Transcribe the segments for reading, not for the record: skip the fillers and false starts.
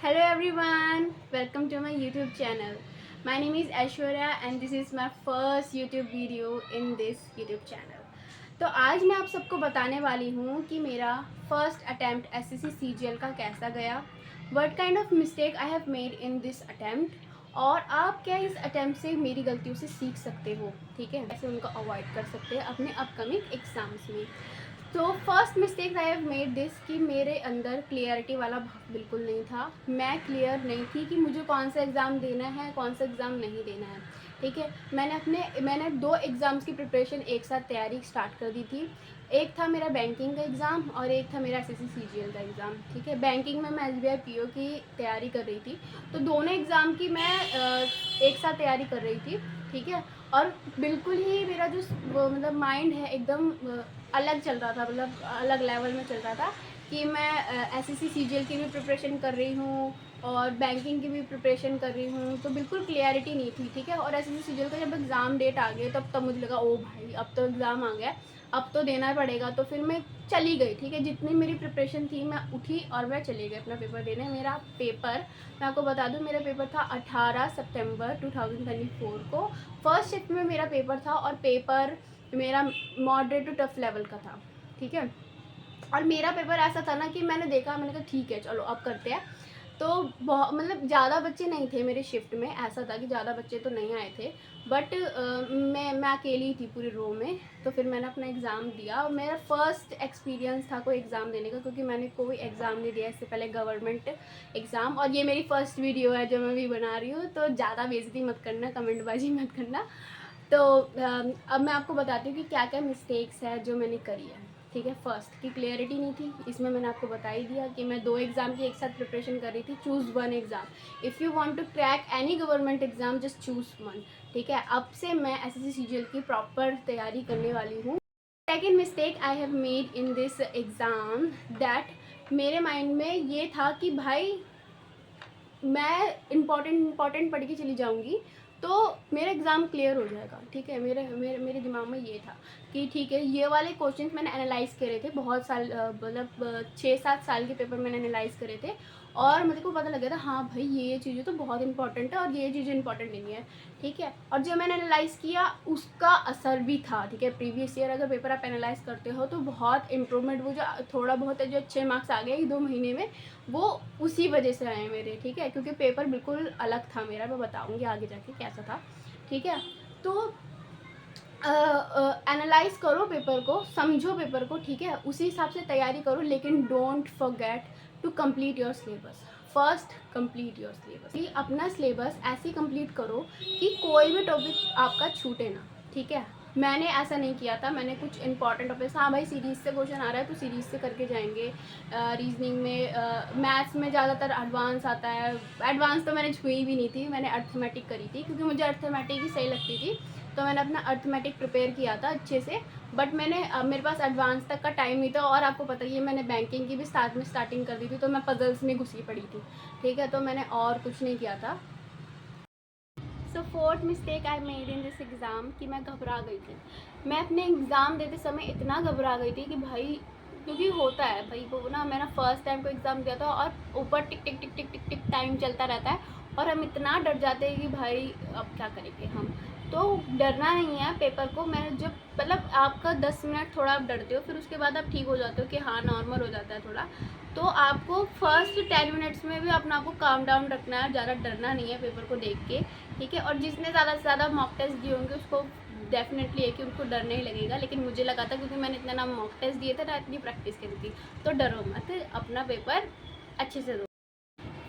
Hello everyone, welcome to my YouTube channel. My name is Aishwarya and this is my first YouTube video in this YouTube channel. तो आज मैं आप सबको बताने वाली हूँ कि मेरा फर्स्ट अटैम्प्ट एसएससी सीजीएल का कैसा गया, what kind of mistake I have made in this attempt और आप क्या इस अटैम्प्ट से मेरी गलतियों से सीख सकते हो, ठीक है, ऐसे उनको अवॉइड कर सकते हैं अपने अपकमिंग एग्ज़ाम्स में। तो first mistake I have made this कि मेरे अंदर क्लियरिटी वाला भाव बिल्कुल नहीं था। मैं क्लियर नहीं थी कि मुझे कौन सा एग्ज़ाम देना है, कौन सा एग्ज़ाम नहीं देना है, ठीक है। मैंने 2 एग्ज़ाम्स की प्रिपरेशन एक साथ तैयारी स्टार्ट कर दी थी। एक था मेरा बैंकिंग का एग्ज़ाम और एक था मेरा एसएससी सीजीएल का एग्ज़ाम, ठीक है। बैंकिंग में मैं एसबीआई पीओ की तैयारी कर रही थी, तो दोनों एग्ज़ाम की मैं एक साथ तैयारी कर रही थी, ठीक है। और बिल्कुल ही मेरा जो मतलब माइंड है एकदम अलग चल रहा था, मतलब अलग लेवल में चल रहा था कि मैं एसएससी सीजीएल की भी प्रिपरेशन कर रही हूँ और बैंकिंग की भी प्रिपरेशन कर रही हूँ, तो बिल्कुल क्लियरिटी नहीं थी, ठीक है। और एसएससी सीजीएल का जब एग्ज़ाम डेट आ गया तब मुझे लगा ओ भाई अब तो एग्ज़ाम आ गया, अब तो देना पड़ेगा। तो फिर मैं चली गई, ठीक है। जितनी मेरी प्रिपरेशन थी मैं उठी और मैं चली गई अपना पेपर देने। मेरा पेपर, मैं आपको बता दूं, मेरा पेपर था 18 सितंबर 2024 को। फर्स्ट शिफ्ट में मेरा पेपर था और पेपर मेरा मॉडरेट टू टफ लेवल का था, ठीक है। और मेरा पेपर ऐसा था ना कि मैंने कहा ठीक है चलो अब करते हैं। तो बहुत मतलब ज़्यादा बच्चे नहीं थे मेरे शिफ्ट में, ऐसा था कि ज़्यादा बच्चे तो नहीं आए थे, बट मैं अकेली थी पूरी रो में। तो फिर मैंने अपना एग्ज़ाम दिया और मेरा फ़र्स्ट एक्सपीरियंस था कोई एग्ज़ाम देने का, क्योंकि मैंने कोई एग्ज़ाम नहीं दिया इससे पहले गवर्नमेंट एग्ज़ाम। और ये मेरी फ़र्स्ट वीडियो है जो मैं भी बना रही हूँ, तो ज़्यादा बेइज्जती मत करना, कमेंटबाजी मत करना। तो अब मैं आपको बताती हूँ कि क्या क्या मिस्टेक्स है जो मैंने करी है, ठीक है। फर्स्ट की क्लियरिटी नहीं थी, इसमें मैंने आपको बता ही दिया कि मैं 2 एग्ज़ाम की एक साथ प्रिपरेशन कर रही थी। Choose one exam, if you want to crack any government exam just choose one, ठीक है। अब से मैं एसएससी सीजीएल की प्रॉपर तैयारी करने वाली हूँ। Second mistake I have made in this exam that मेरे माइंड में ये था कि भाई मैं इम्पॉर्टेंट पढ़ के चली जाऊँगी तो मेरा एग्ज़ाम क्लियर हो जाएगा, ठीक है। मेरे मेरे मेरे दिमाग में ये था कि ठीक है, ये वाले क्वेश्चंस मैंने एनालाइज़ करे थे बहुत साल, मतलब 6-7 साल के पेपर मैंने एनालाइज़ करे थे और मुझे को पता लग गया था हाँ भाई ये चीज़ें तो बहुत इंपॉर्टेंट है और ये चीज़ें इंपॉर्टेंट नहीं है, ठीक है। और जब मैंने एनालाइज़ किया उसका असर भी था, ठीक है। प्रीवियस ईयर अगर पेपर आप एनालाइज़ करते हो तो बहुत इम्प्रूवमेंट, वो जो थोड़ा बहुत है जो अच्छे मार्क्स आ गए 2 महीने में, वो उसी वजह से आए मेरे, ठीक है। क्योंकि पेपर बिल्कुल अलग था मेरा, मैं बताऊंगी आगे जाके कैसा था, ठीक है। तो एनालाइज करो पेपर को, समझो पेपर को, ठीक है, उसी हिसाब से तैयारी करो, लेकिन don't forget to complete your syllabus. First complete your syllabus, अपना सिलेबस ऐसे कंप्लीट करो कि कोई भी टॉपिक आपका छूटे ना, ठीक है। मैंने ऐसा नहीं किया था, मैंने कुछ इंपॉर्टेंट टॉपिक्स, हाँ भाई सीरीज़ से क्वेश्चन आ रहा है तो सीरीज़ से करके जाएंगे। रीजनिंग में, मैथ्स में ज़्यादातर एडवांस आता है। एडवांस तो मैंने छुई भी नहीं थी, मैंने अर्थमेटिक करी थी क्योंकि मुझे अर्थमेटिक ही सही लगती थी, तो मैंने अपना अर्थमेटिक प्रिपेयर किया था अच्छे से। बट मेरे पास एडवांस तक का टाइम नहीं था और आपको पता ही है मैंने बैंकिंग की भी स्टार्टिंग कर दी थी, तो मैं पजल्स में घुसी पड़ी थी, ठीक है। तो मैंने और कुछ नहीं किया था। So fourth mistake I made in this exam कि मैं घबरा गई थी। मैं अपने एग्ज़ाम देते समय इतना घबरा गई थी कि भाई, क्योंकि होता है भाई वो ना, मैंने फ़र्स्ट टाइम को एग्ज़ाम दिया था और ऊपर टिक टिक टिक टिक टिक टिक टाइम चलता रहता है और हम इतना डर जाते हैं कि भाई अब क्या करेंगे हम। तो डरना नहीं है पेपर को। मैंने जब मतलब आपका 10 मिनट थोड़ा आप डरते हो, फिर उसके बाद आप ठीक हो जाते हो कि हाँ नॉर्मल हो जाता है थोड़ा। तो आपको फर्स्ट 10 मिनट्स में भी अपना आपको काम डाउन रखना है, ज़्यादा डरना नहीं है पेपर को देख के, ठीक है। और जिसने ज़्यादा से ज़्यादा मॉक टेस्ट दिए होंगे उसको डेफिनेटली है कि उनको डर नहीं लगेगा, लेकिन मुझे लगा था क्योंकि मैंने इतना ना मॉक टेस्ट दिए थे ना इतनी प्रैक्टिस करी थी। तो डरो मत, अपना पेपर अच्छे से दो।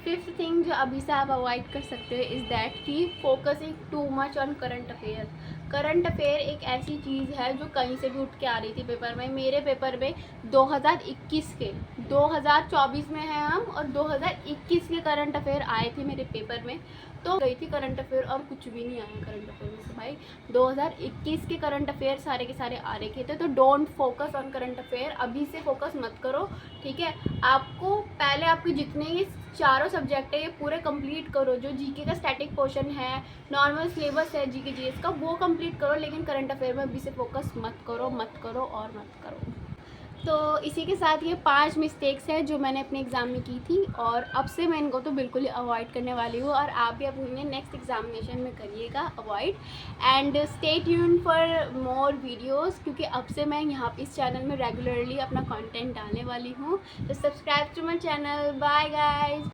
फिफ्थ थिंग जो अभी से आप अवॉइड कर सकते हो इज़ दैट कि focusing too much on current affair. Current affair एक ऐसी चीज़ है जो कहीं से भी उठ के आ रही थी पेपर में। मेरे पेपर में 2021 के, 2024 में है हम, और 2021 के करंट अफेयर आए थे मेरे पेपर में। तो गई थी करंट अफेयर और कुछ भी नहीं आया करंट अफेयर में से भाई। 2021 के करंट अफेयर सारे के सारे आ रखे थे। तो don't focus on current affair, अभी से फोकस मत करो, ठीक है। आपको पहले आपके जितने ये चारों सब्जेक्ट है ये पूरे कंप्लीट करो। जो जीके का स्टैटिक पोर्शन है, नॉर्मल सिलेबस है जीके जीएस का, वो कंप्लीट करो, लेकिन करंट अफेयर में अभी से फोकस मत करो, मत करो और मत करो। तो इसी के साथ ये 5 मिस्टेक्स हैं जो मैंने अपने एग्ज़ाम में की थी, और अब से मैं इनको तो बिल्कुल ही अवॉइड करने वाली हूँ, और आप भी अपने नेक्स्ट एग्ज़ामिनेशन में करिएगा avoid. And stay tune for more videos, क्योंकि अब से मैं यहाँ पे इस चैनल में रेगुलरली अपना कंटेंट डालने वाली हूँ। तो subscribe to my channel. Bye guys.